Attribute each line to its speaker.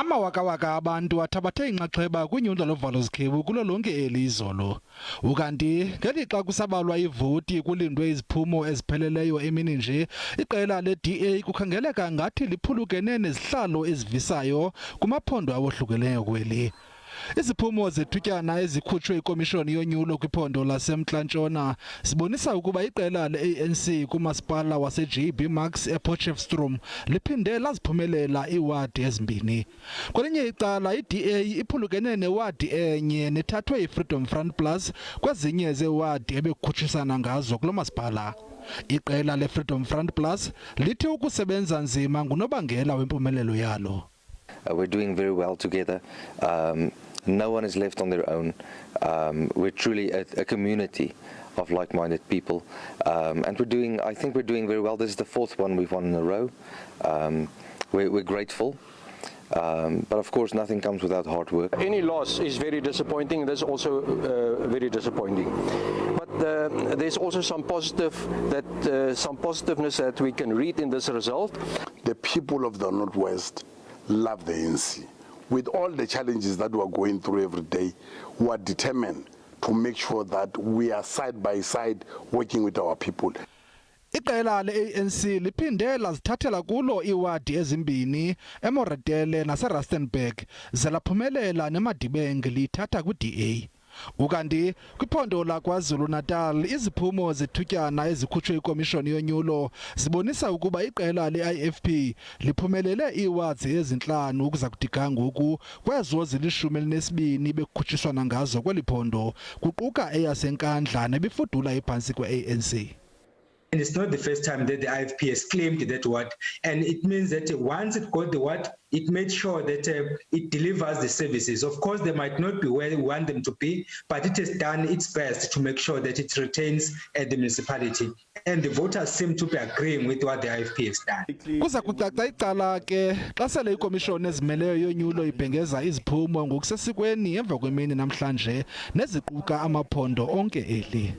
Speaker 1: Amawakawaka abantu athabathe inxaxheba kunyulo lovalo-zikhewu kulo lonke eli izolo. Ukanti ngelixa kusabalwa ivoti kulindwe iziphumo ezipheleleyo emini nje, iqela leDA kukhangeleka ngathi liphulukene nezihlalo ezivisayo kumaphondo awohlukileyo kweli. Iziphumo zethutyana ezikhutshwe ikomishoni yonyulo kwiphondo laseMntla-Ntshona zibonisa ukuba iqela leANC kumasipala wase-JB Max ePotchefstroom liphinde laziphumelela iiwadi ezimbini. Kwelinye icala iDA iphulukene newadi enye nethathwe iFreedom Front Plus kwezinye zeewadi ebekukhutshisana ngazo kulo masipala. Iqela leFreedom Front Plus lithi ukusebenza nzima ngunobangela wempumelelo yalo.
Speaker 2: We're doing very well together. No one is left on their own. We're truly a community of like-minded people, and I think we're doing very well. This is the fourth one we've won in a row. We're grateful, but of course nothing comes without hard work.
Speaker 3: Any loss is very disappointing. That's also very disappointing. But there's also some positiveness that we can read in this result.
Speaker 4: The people of the Northwest love the ANC. With all the challenges that we are going through every day, we are determined to make sure that we are side by side working with our people.
Speaker 1: Iqela leANC liphinde lazithathela kulo iiwadi ezimbini eMoretele naseRustenburg zelaphumelela neMadibenge lithatha kuDA. Ukanti kwiphondo laKwaZulu-Natal iziphumo zethutyana ezikhutshwe ikomishoni yonyulo zibonisa ukuba iqela leIFP liphumelele iiwadi ezintlanu ukuza kudika ngoku kwezo zili-12 bekukhutshiswana ngazo kweli phondo kuquka eyaseNkandla nebifudula iphantsi kweANC.
Speaker 5: And it's not the first time that the IFP has claimed that word, and it means that once it got the word, it made sure that it delivers the services. Of course, they might not be where we want them to be, but it has done its best to make sure that it retains the municipality. And the voters seem to be agreeing with what the IFP has done.
Speaker 1: Kuza kucaca icala ke xa sele ikomishoni ezimeleyo yonyulo ibhengeza iziphumo ngokusesikweni emva kwemini namhlanje neziquka amaphondo onke eli.